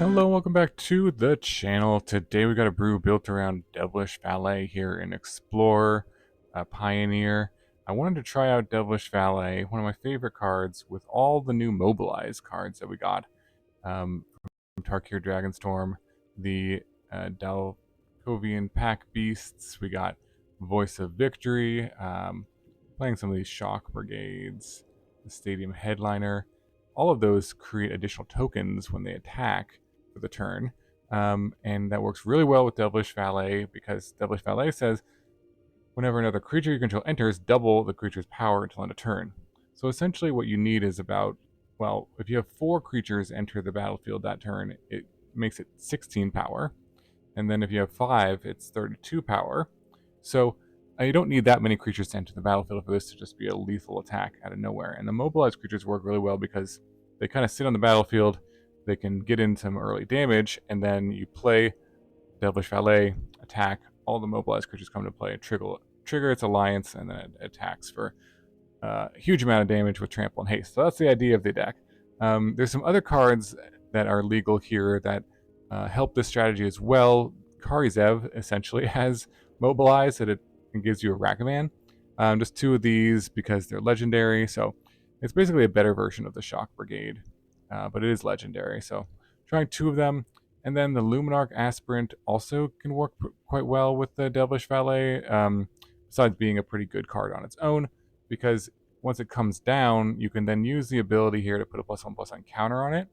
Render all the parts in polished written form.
Hello, welcome back to the channel. Today we got a brew built around Devilish Valet here in Explorer, Pioneer. I wanted to try out Devilish Valet, one of my favorite cards, with all the new Mobilize cards that we got from Tarkir Dragonstorm, the Dalkovan Packbeasts. We got Voice of Victory, playing some of these Shock Brigades, the Stadium Headliner. All of those create additional tokens when they attack for the turn. And that works really well with Devilish Valet because Devilish Valet says whenever another creature you control enters, double the creature's power until end of turn. So essentially what you need is about, well, if you have 4 creatures enter the battlefield that turn, it makes it 16 power. And then if you have 5, it's 32 power. So you don't need that many creatures to enter the battlefield for this to just be a lethal attack out of nowhere. And the mobilized creatures work really well because they kind of sit on the battlefield, they can get in some early damage, and then you play Devilish Valet, attack, all the mobilized creatures come to play, trigger its alliance, and then it attacks for a huge amount of damage with trample and haste. So that's the idea of the deck. There's some other cards that are legal here that help this strategy as well. Kari essentially has Mobilize, that it gives you a Ragavan. Just 2 of these because they're legendary, so it's basically a better version of the Shock Brigade, but it is legendary. So trying 2 of them, and then the Luminarch Aspirant also can work quite well with the Devilish Valet, besides being a pretty good card on its own, because once it comes down, you can then use the ability here to put a +1/+1 counter on it,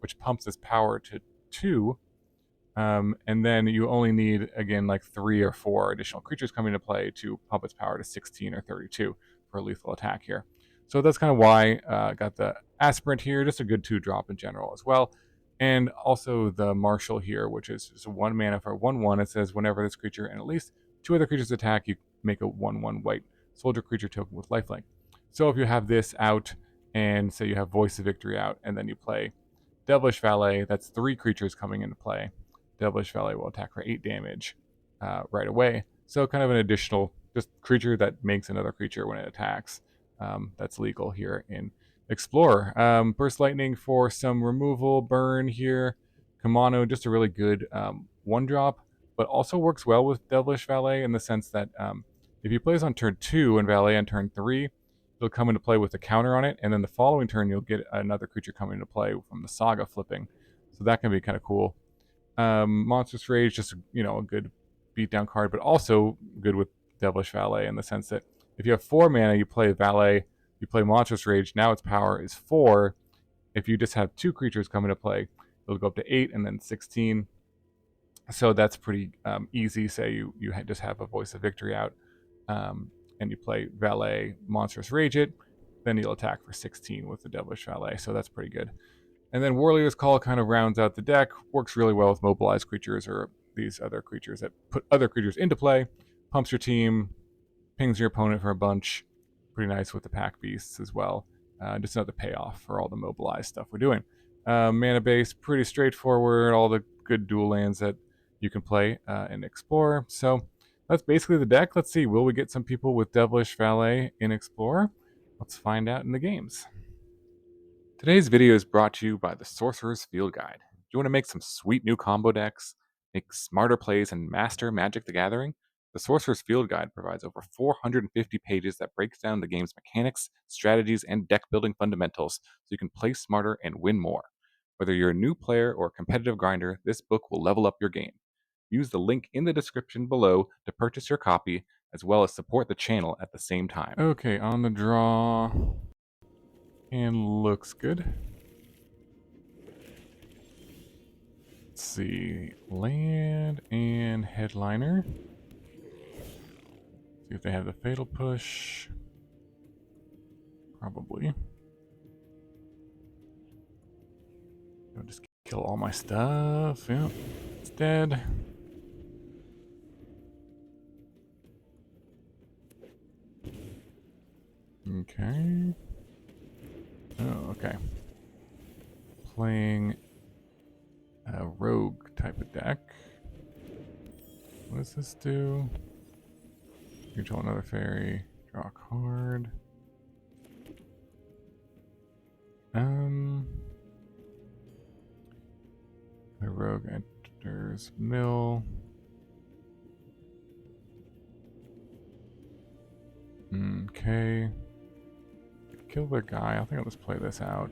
which pumps its power to 2. And then you only need, again, like 3 or 4 additional creatures coming into play to pump its power to 16 or 32 for a lethal attack here. So that's kind of why I got the Aspirant here, just a good 2-drop in general as well. And also the Marshal here, which is just 1 mana for 1/1. It says whenever this creature and at least 2 other creatures attack, you make a 1/1 white soldier creature token with lifelink. So if you have this out, and say you have Voice of Victory out, and then you play Devilish Valet, that's 3 creatures coming into play. Devilish Valet will attack for 8 damage right away. So kind of an additional just creature that makes another creature when it attacks. That's legal here in Explorer. Burst Lightning for some removal, burn here. Kumano, just a really good 1-drop, but also works well with Devilish Valet in the sense that if you play this on turn 2 and Valet on turn 3, it'll come into play with a counter on it, and then the following turn you'll get another creature coming into play from the Saga flipping. So that can be kind of cool. Monstrous Rage, just a good beatdown card, but also good with Devilish Valet in the sense that if you have 4 mana, you play Valet, you play Monstrous Rage. Now its power is 4. If you just have 2 creatures come into play, it'll go up to 8 and then 16. So that's pretty easy. Say you just have a Voice of Victory out, and you play Valet, Monstrous Rage it, then you'll attack for 16 with the Devilish Valet. So that's pretty good. And then Warleader's Call kind of rounds out the deck, works really well with mobilized creatures or these other creatures that put other creatures into play, pumps your team, pings your opponent for a bunch. Pretty nice with the Pack Beasts as well. Just another payoff for all the mobilized stuff we're doing. Mana base, pretty straightforward, all the good dual lands that you can play and explore. So that's basically the deck. Let's see, will we get some people with Devilish Valet in Explorer? Let's find out in the games. Today's video is brought to you by the Sorcerer's Field Guide. Do you want to make some sweet new combo decks, make smarter plays, and master Magic the Gathering? The Sorcerer's Field Guide provides over 450 pages that breaks down the game's mechanics, strategies, and deck building fundamentals so you can play smarter and win more. Whether you're a new player or a competitive grinder, this book will level up your game. Use the link in the description below to purchase your copy, as well as support the channel at the same time. Okay, on the draw. And looks good. Let's see. Land and Headliner. See if they have the Fatal Push. Probably. I'll just kill all my stuff. Yep, it's dead. Okay. Oh, okay. Playing a rogue type of deck. What does this do? Control another fairy. Draw a card. Okay, there's mill. Okay. Kill the guy. I think I'll just play this out.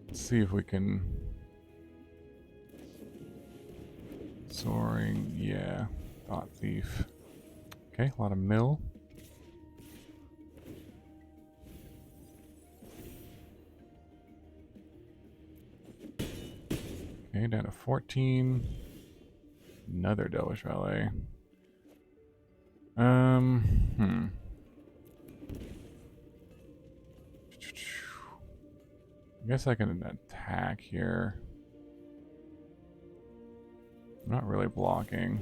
Let's see if we can... Soaring, yeah. Thought Thief. Okay, a lot of mill. Okay, down to 14. Another Devilish Valet. I guess I can attack here. I'm not really blocking.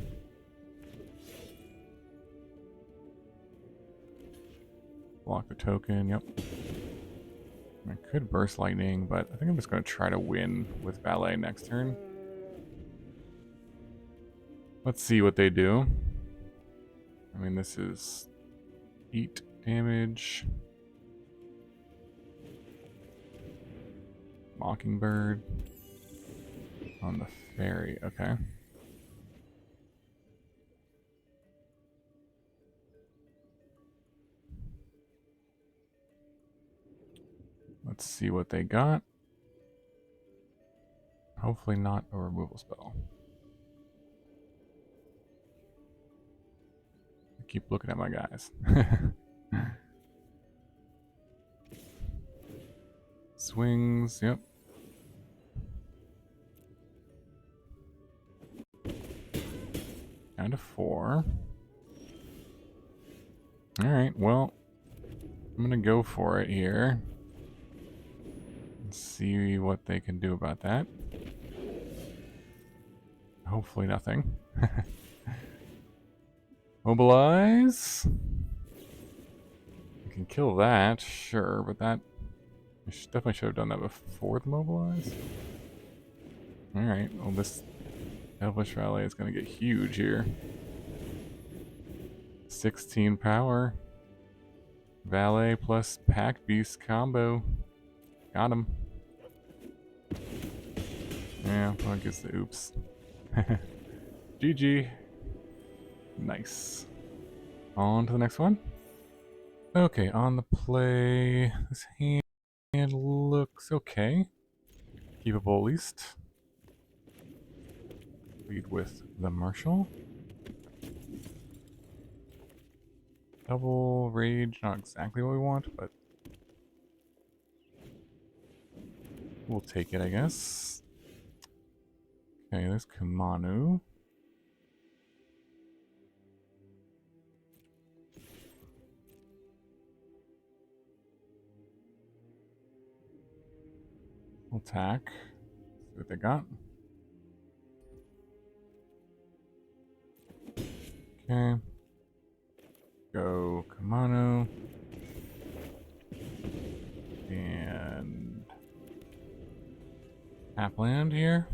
Block the token, yep. I could Burst Lightning, but I think I'm just going to try to win with Valet next turn. Let's see what they do. I mean, this is 8 damage. Mockingbird on the fairy, okay. Let's see what they got. Hopefully not a removal spell. I keep looking at my guys. Swings, yep. Down to 4. Alright, well, I'm gonna go for it here. Let's see what they can do about that. Hopefully nothing. Mobilize. I can kill that, sure, but that... I definitely should have done that before the Mobilize. Alright, well this Devilish Valet is going to get huge here. 16 power. Valet plus Packbeast combo. Got him. Yeah, well, I guess the oops. GG. Nice. On to the next one. Okay, on the play. This hand looks okay. Keepable at least. Lead with the Marshal. Double Rage, not exactly what we want, but we'll take it, I guess. Okay, there's Kumano. We'll attack. See what they got. Okay. Go Kumano. And tap land here.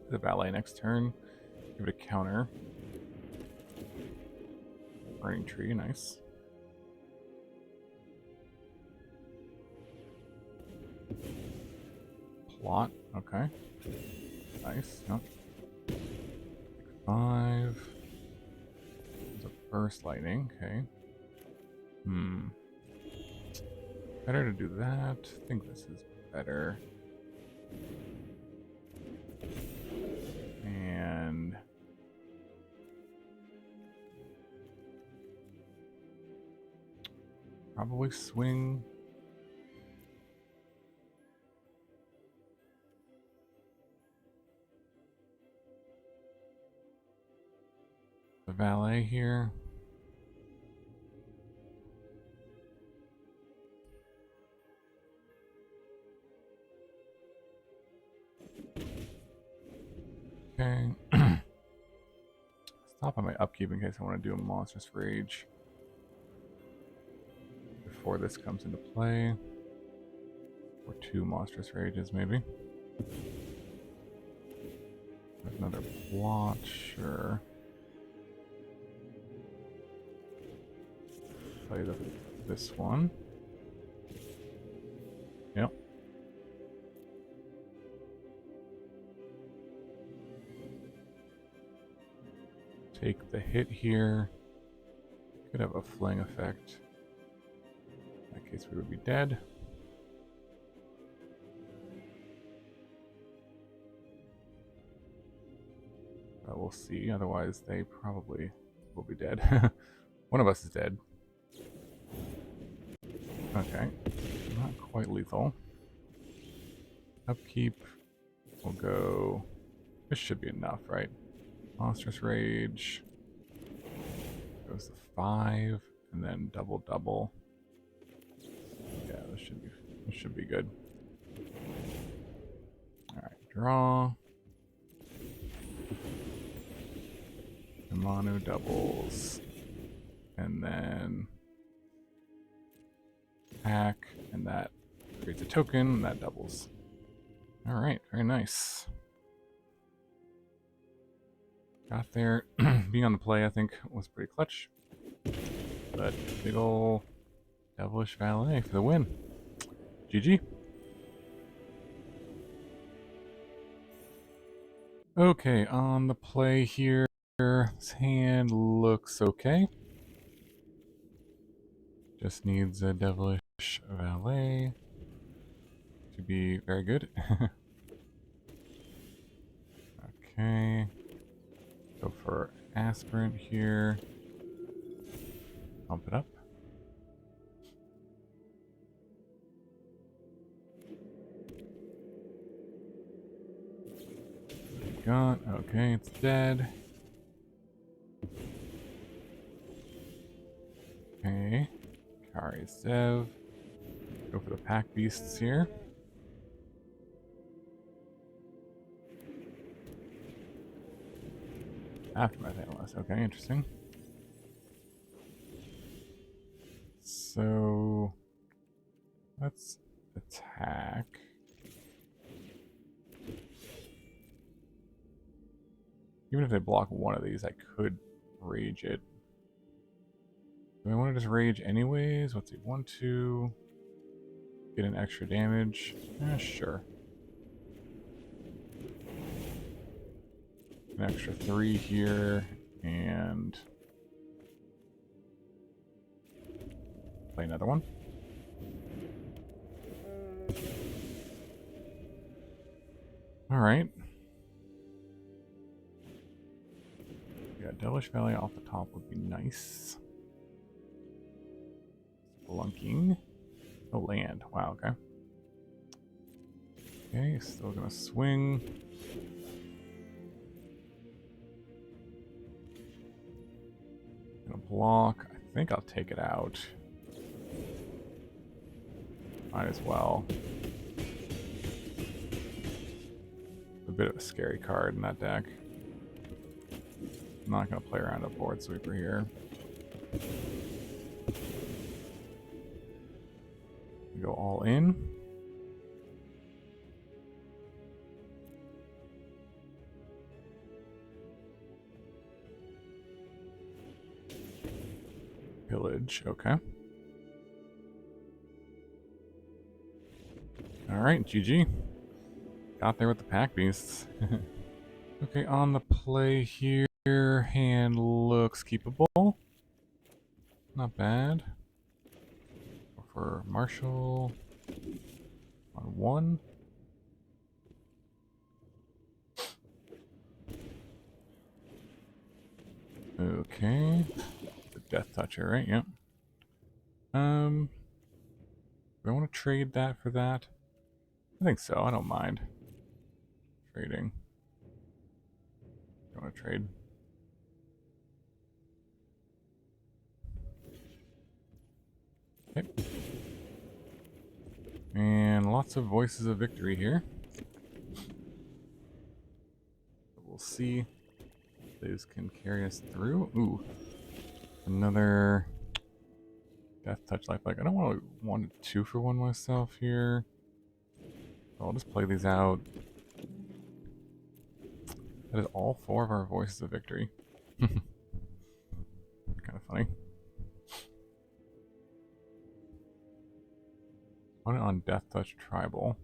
The Valet next turn. Give it a counter. Burning Tree, nice. Plot, okay. Nice, yep. 5. There's a Burst Lightning, okay. Better to do that. I think this is better. And probably swing. The Valet here. Okay. Stop on my upkeep in case I want to do a Monstrous Rage before this comes into play. Or 2 Monstrous Rages, maybe. There's another plot, sure. Play this one. take the hit here. Could have a fling effect. In that case, we would be dead. But we'll see. Otherwise, they probably will be dead. One of us is dead. Okay. Not quite lethal. Upkeep. We'll go... This should be enough, right? Monstrous Rage. Goes to 5. And then double. Yeah, this should be good. Alright, draw. Kumano doubles. And then pack, and that creates a token, and that doubles. Alright, very nice. Got there. Being on the play, I think, was pretty clutch. But big ol' Devilish Valet for the win. GG. Okay, on the play here, this hand looks okay. Just needs a Devilish Valet to be very good. Okay. Go for Aspirant here. Pump it up. Got, okay, it's dead. Okay. Kari Zev. Go for the Packbeasts here. Aftermath Analyst. Okay, interesting. So let's attack. Even if they block one of these, I could rage it. Do I want to just rage anyways? What's it? 1, 2. Get an extra damage. Sure. An extra 3 here, and play another one. All right. Yeah, Devilish Valet off the top would be nice. Blunking. Oh, land. Wow, okay. Okay, still gonna swing. Gonna block. I think I'll take it out. Might as well. A bit of a scary card in that deck. I'm not gonna play around a board sweeper here. Go all in. Pillage, okay. Alright, GG. Got there with the Packbeasts. Okay, on the play here, hand looks keepable. Not bad. Go for Marshal on 1. Okay. The Death Toucher, right? Yep. Do I want to trade that for that? I think so. I don't mind trading. I want to trade. Okay. And lots of voices of victory here. We'll see if those can carry us through. Ooh. Another Death Touch Lifelike. I don't want a 2-for-1 myself here. I'll just play these out. That is all 4 of our voices of victory. Kind of funny. Put it on Death Touch Tribal.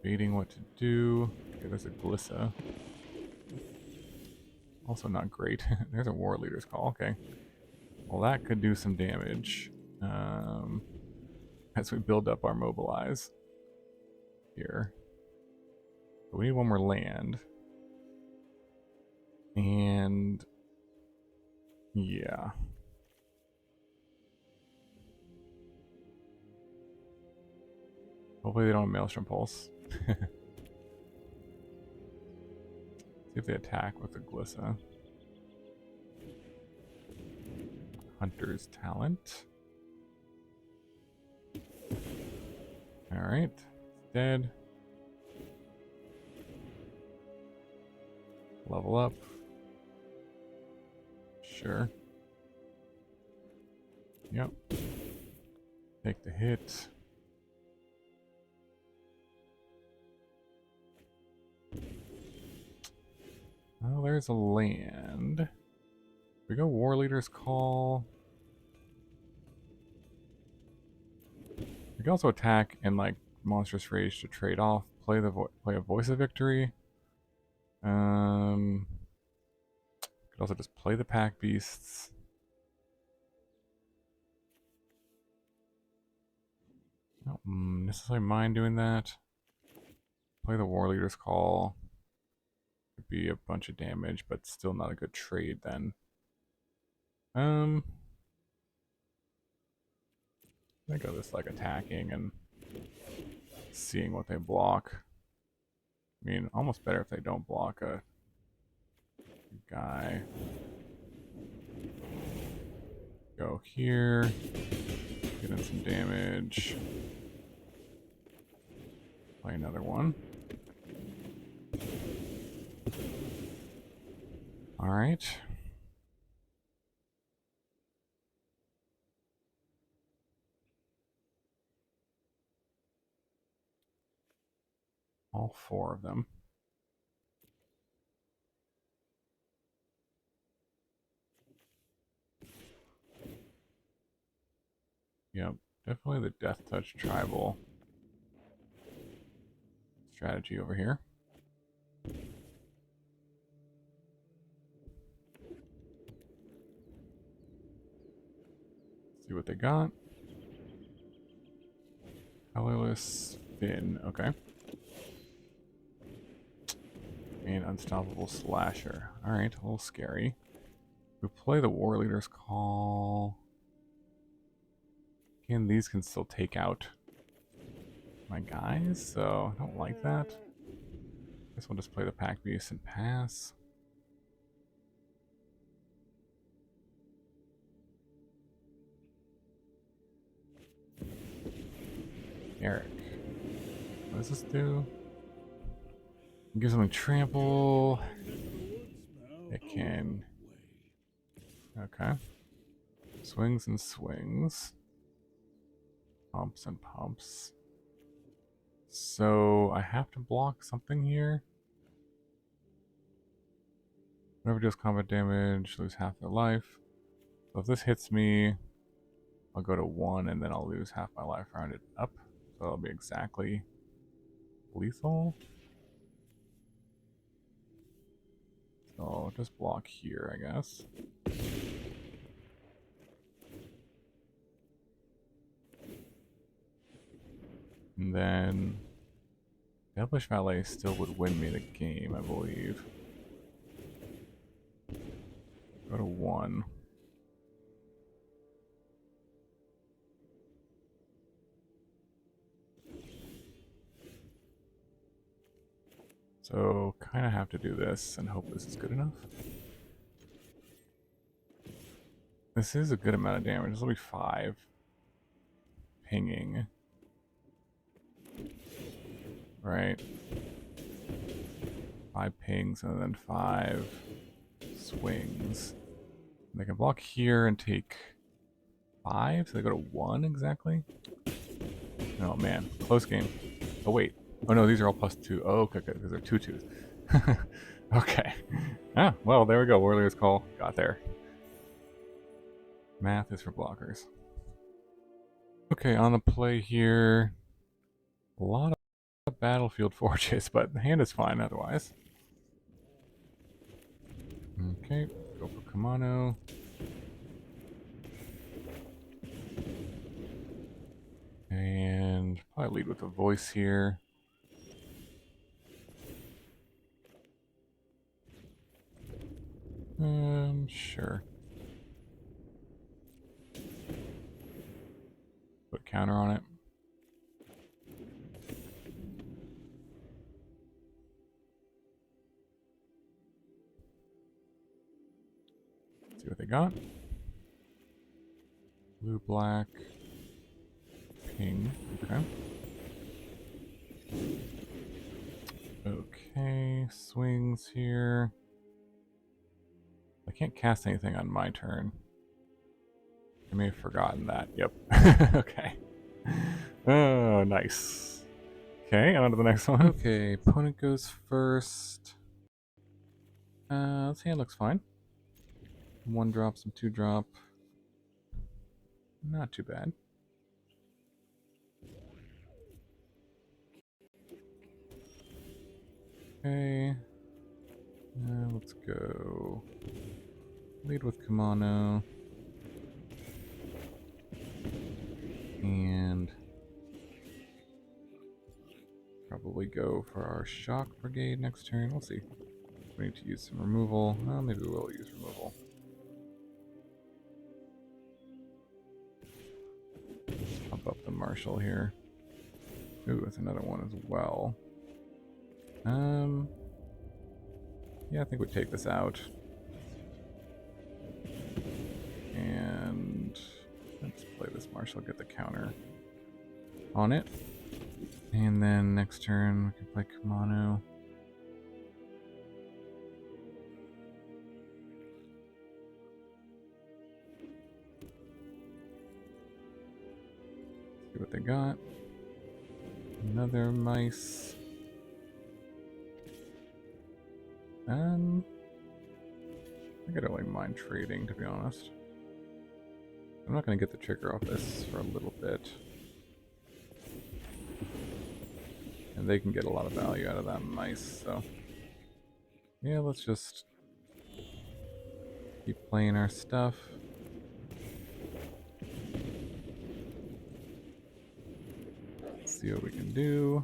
Debating what to do. Okay, there's a Glissa. Also not great. There's a Warleader's Call. Okay. Well, that could do some damage. As we build up our Mobilize here. But we need one more land. And yeah. Hopefully they don't have Maelstrom Pulse. See if they attack with the Glissa. Hunter's Talent. Alright. It's dead. Level up. Sure. Yep. Take the hit. Oh, there's a land. We go Warleader's Call. We can also attack and like Monstrous Rage to trade off. Play a Voice of Victory. Could also just play the Packbeasts. Don't necessarily mind doing that. Play the Warleader's Call. Could be a bunch of damage, but still not a good trade then. I go this like attacking and seeing what they block. I mean, almost better if they don't block a guy. Go here. Get in some damage. Play another one. Alright. All four of them. Yep, definitely the Death Touch Tribal strategy over here. See what they got. Colorless Fin, okay. And Unstoppable Slasher. Alright, a little scary. We play the Warleader's Call. Again, these can still take out my guys, so I don't like that. Guess we'll just play the Packbeast and pass. Eric. What does this do? Give something trample. It can. Okay. Swings and swings. Pumps and pumps. So I have to block something here. Whenever deals combat damage, lose half their life. So if this hits me, I'll go to 1 and then I'll lose half my life rounded up. So it'll be exactly lethal. So I'll just block here, I guess. And then Devilish Valet still would win me the game, I believe. Go to 1. So kind of have to do this and hope this is good enough. This is a good amount of damage. This will be 5. Pinging. Right. 5 pings and then 5 swings. And they can block here and take 5, so they go to 1 exactly. Oh man, close game. Oh wait. Oh no, these are all +2. Oh, okay, because they're 2/2s. Okay. Ah, well, there we go. Warleader's Call. Got there. Math is for blockers. Okay, on the play here. A lot of Battlefield Forges, but the hand is fine otherwise. Okay, go for Kumano. And probably lead with a voice here. Sure. Put counter on it. See what they got. Blue, black, ping. Okay. Okay, swings here. I can't cast anything on my turn. I may have forgotten that. Yep. Okay. Oh, nice. Okay, on to the next one. Okay, opponent goes first. This hand looks fine. 1 drop, some 2 drop. Not too bad. Okay. Let's go. Lead with Kumano. And probably go for our Shock Brigade next turn. We'll see. We need to use some removal. Well, maybe we will use removal. Pump up the Marshal here. Ooh, that's another one as well. Yeah, I think we take this out. And let's play this Marshal, get the counter on it. And then next turn we can play Kumano. See what they got. Another mice. I think I don't really mind trading, to be honest. I'm not going to get the trigger off this for a little bit. And they can get a lot of value out of that mice, so... yeah, let's just keep playing our stuff. See what we can do.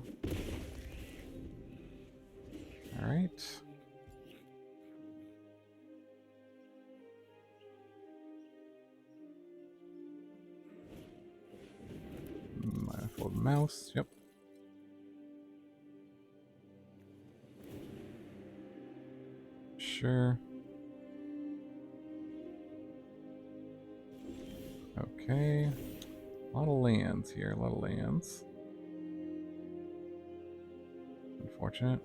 Alright. Mindful mouse, yep. Sure. Okay. A lot of lands here, a lot of lands. Unfortunate.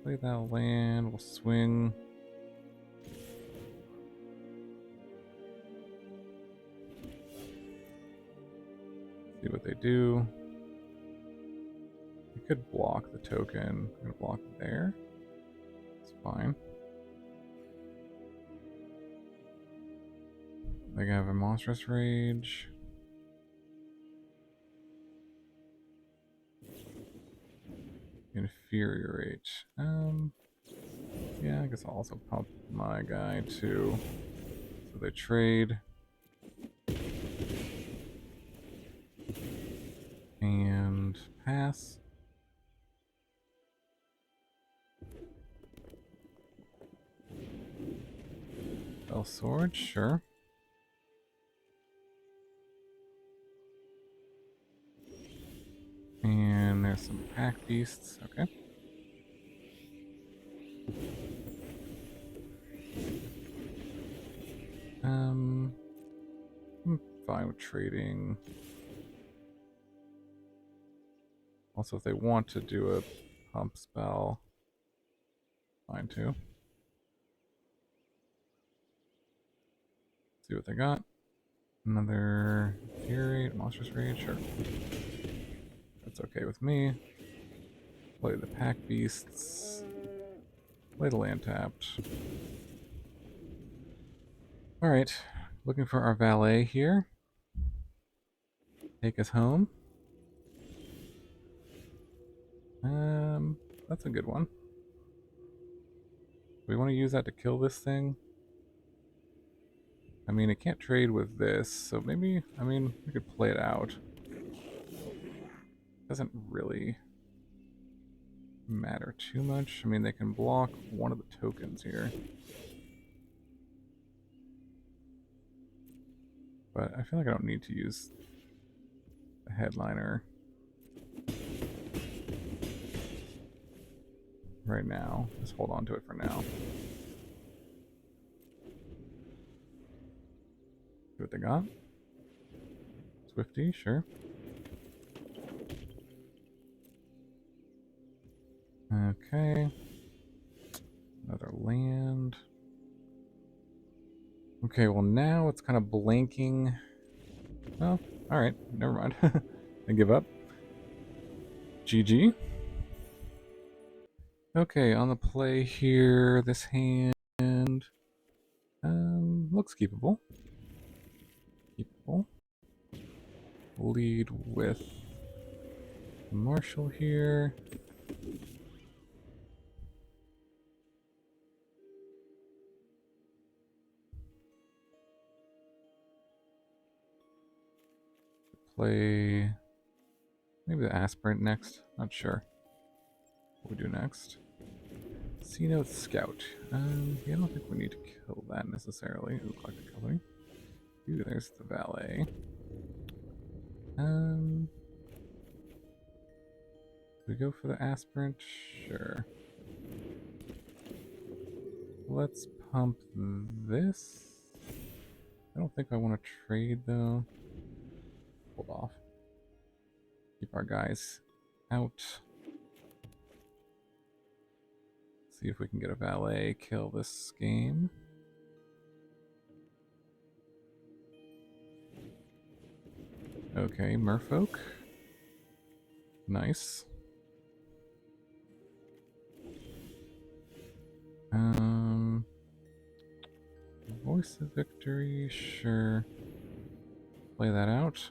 Play that land, we'll swing. See what they do. We could block the token. I'm gonna block it there. It's fine. They have a Monstrous Rage. Infuriate. Yeah, I guess I'll also pump my guy too. So they trade. And pass. Bell Sword, sure. And there's some Packbeasts, okay. I'm fine with trading. Also, if they want to do a pump spell, fine too. See what they got. Another Fury, Monstrous Rage, sure. That's okay with me. Play the Packbeasts. Play the land tapped. Alright, looking for our valet here. Take us home. That's a good one. We want to use that to kill this thing. I mean, it can't trade with this, so maybe, I mean, we could play it out. Doesn't really matter too much. I mean, they can block one of the tokens here. But I feel like I don't need to use the headliner right now. Just hold on to it for now. See what they got. Swifty, sure. Okay. Another land. Okay, well now it's kind of blanking. Well, alright, never mind. I give up. GG. Okay, on the play here, this hand looks keepable. Keepable. Lead with Marshal here. Play maybe the Aspirant next. Not sure what we do next. C-Note Scout. Yeah, I don't think we need to kill that necessarily. Ooh, collect the color. Ooh, there's the Valet. We go for the Aspirant? Sure. Let's pump this. I don't think I want to trade though. Hold off. Keep our guys out. See if we can get a Valet kill this game. Okay, Merfolk. Nice. Voice of Victory, sure. Play that out.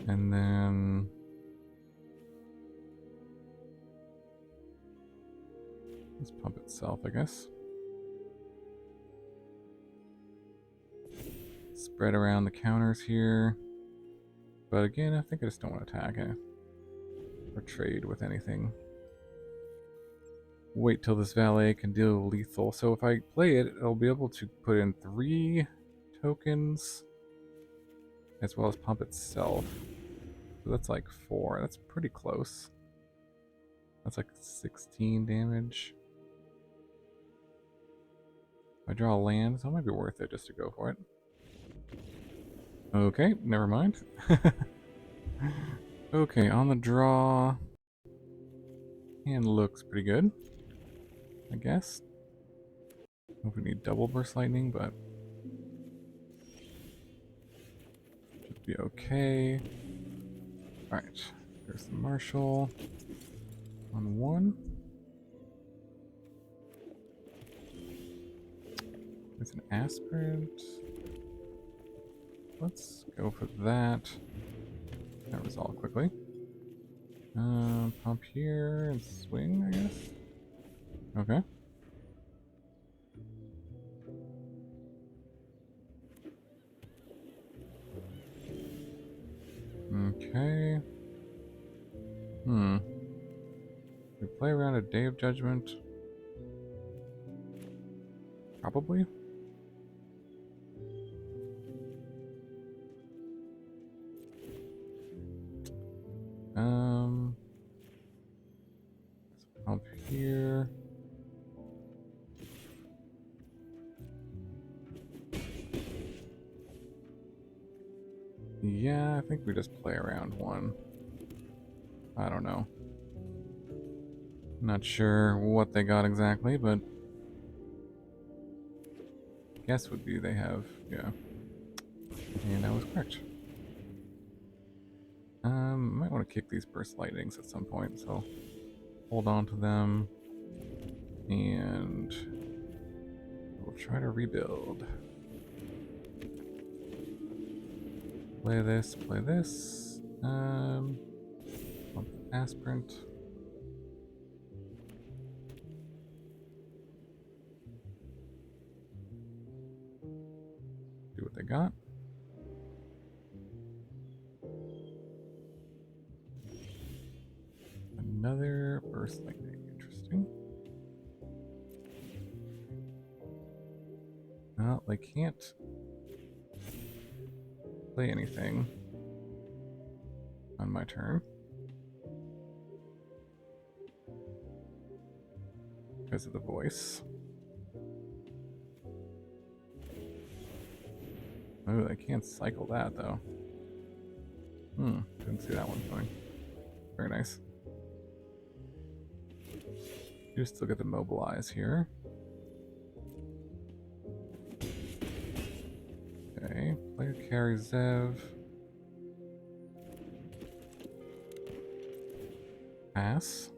And then let's pump itself, I guess. Spread around the counters here. But again, I think I just don't want to attack it or trade with anything. Wait till this Valet can deal lethal. So if I play it, I'll be able to put in 3 tokens as well as pump itself. So that's like 4. That's pretty close. That's like 16 damage. If I draw a land, so it might be worth it just to go for it. Okay, never mind. Okay, on the draw. Hand looks pretty good, I guess. Hope we need double burst lightning, but should be okay. Alright, there's the Marshal on 1. There's an Aspirant. Let's go for that. That resolve quickly. Pump here and swing, I guess. Okay. Okay. We play around a Day of Judgment. Probably. Pump here. Yeah, I think we just play around 1. I don't know. Not sure what they got exactly, but guess would be they have, yeah. And I was correct. Might want to kick these burst lightnings at some point, so hold on to them. And we'll try to rebuild. Play this, Aspirant. Do what they got. Another burst lightning. Interesting. No, they can't play anything on my turn. Because of the voice. Oh, they can't cycle that though. Didn't see that one coming. Very nice. You still get the Mobilize here. Okay, player Kari Zev. Pass.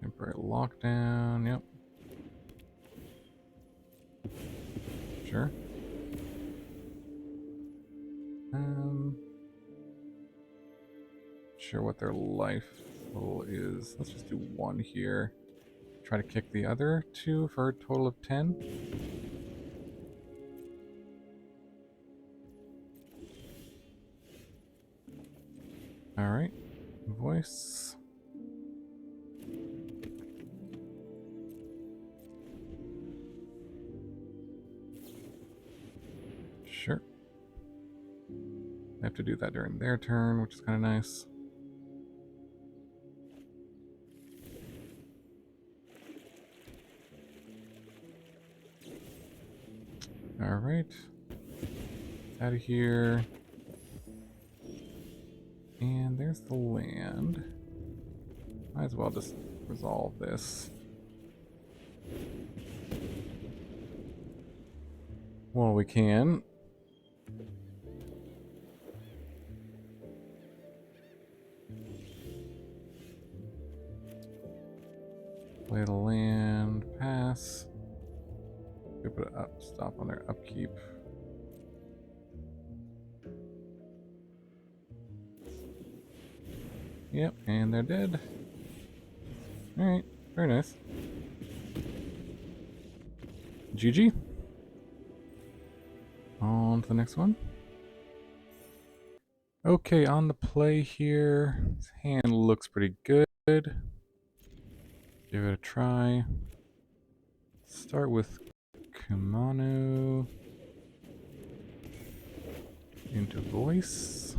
Temporary lockdown, yep. Sure. Sure what their life total is. Let's just do one here. Try to kick the other two for a total of 10. Alright. Voice. Sure. They have to do that during their turn, which is kind of nice. Alright. Out of here. And there's the land. Might as well just resolve this. While we can. Play the land, pass. We put an stop on their upkeep. Yep, and they're dead. Alright, very nice. GG. On to the next one. Okay, on the play here. His hand looks pretty good. Give it a try. Start with Kumano into voice.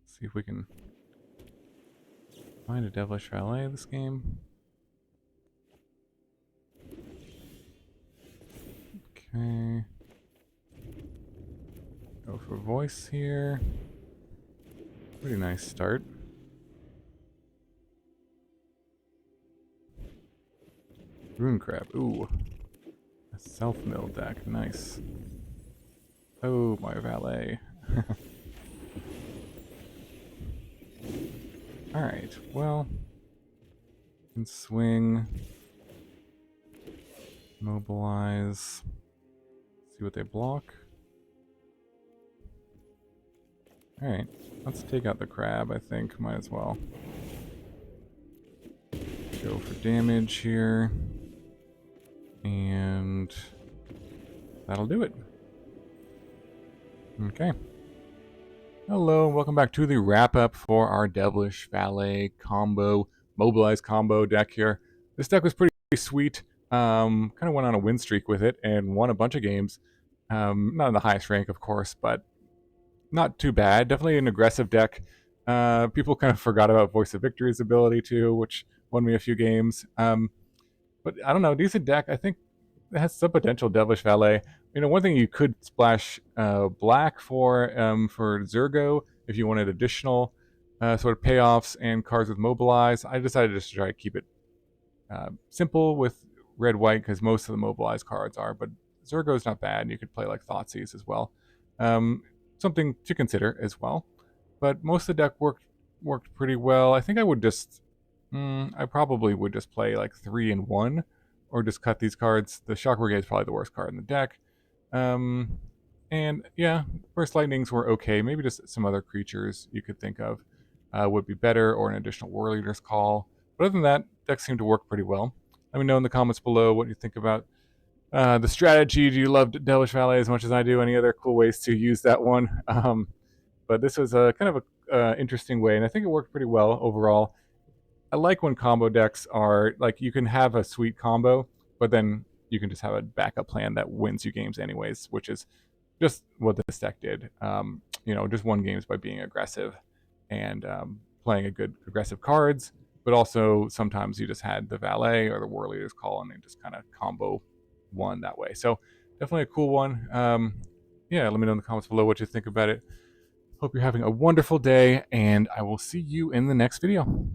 See if we can find a Devilish Valet this game. Okay. Go for voice here. Pretty nice start. Rune Crab. Ooh. A self-mill deck. Nice. Oh, my valet. Alright, well. Can swing. Mobilize. See what they block. Alright, let's take out the crab, I think. Might as well. Go for damage here. And that'll do it. Okay. Hello, and welcome back to the wrap-up for our Devilish Valet combo, Mobilize combo deck here. This deck was pretty sweet. Kind of went on a win streak with it and won a bunch of games. Not in the highest rank, of course, but not too bad. Definitely an aggressive deck. People kind of forgot about Voice of Victory's ability too, which won me a few games. But I don't know, decent deck. I think it has some potential. Devilish Valet. You know, one thing you could splash black for Zergo if you wanted additional sort of payoffs and cards with Mobilize. I decided just to try to keep it simple with red-white because most of the Mobilize cards are. But Zergo's not bad. You could play like Thoughtseize as well. Something to consider as well. But most of the deck worked pretty well. I think I would just I probably would just play like 3 and 1, or just cut these cards. The Shock Brigade is probably the worst card in the deck. And yeah, Burst Lightnings were okay. Maybe just some other creatures you could think of would be better, or an additional Warleader's Call. But other than that, decks seem to work pretty well. Let me know in the comments below what you think about the strategy. Do you love Devilish Valet as much as I do? Any other cool ways to use that one? But this was a kind of a interesting way, and I think it worked pretty well overall. I like when combo decks are like, you can have a sweet combo, but then you can just have a backup plan that wins you games anyways, which is just what this deck did. Just won games by being aggressive and playing a good aggressive cards, but also sometimes you just had the Valet or the Warleader's Call and they just kind of combo won that way. So definitely a cool one. Yeah, let me know in the comments below what you think about it. Hope you're having a wonderful day, and I will see you in the next video.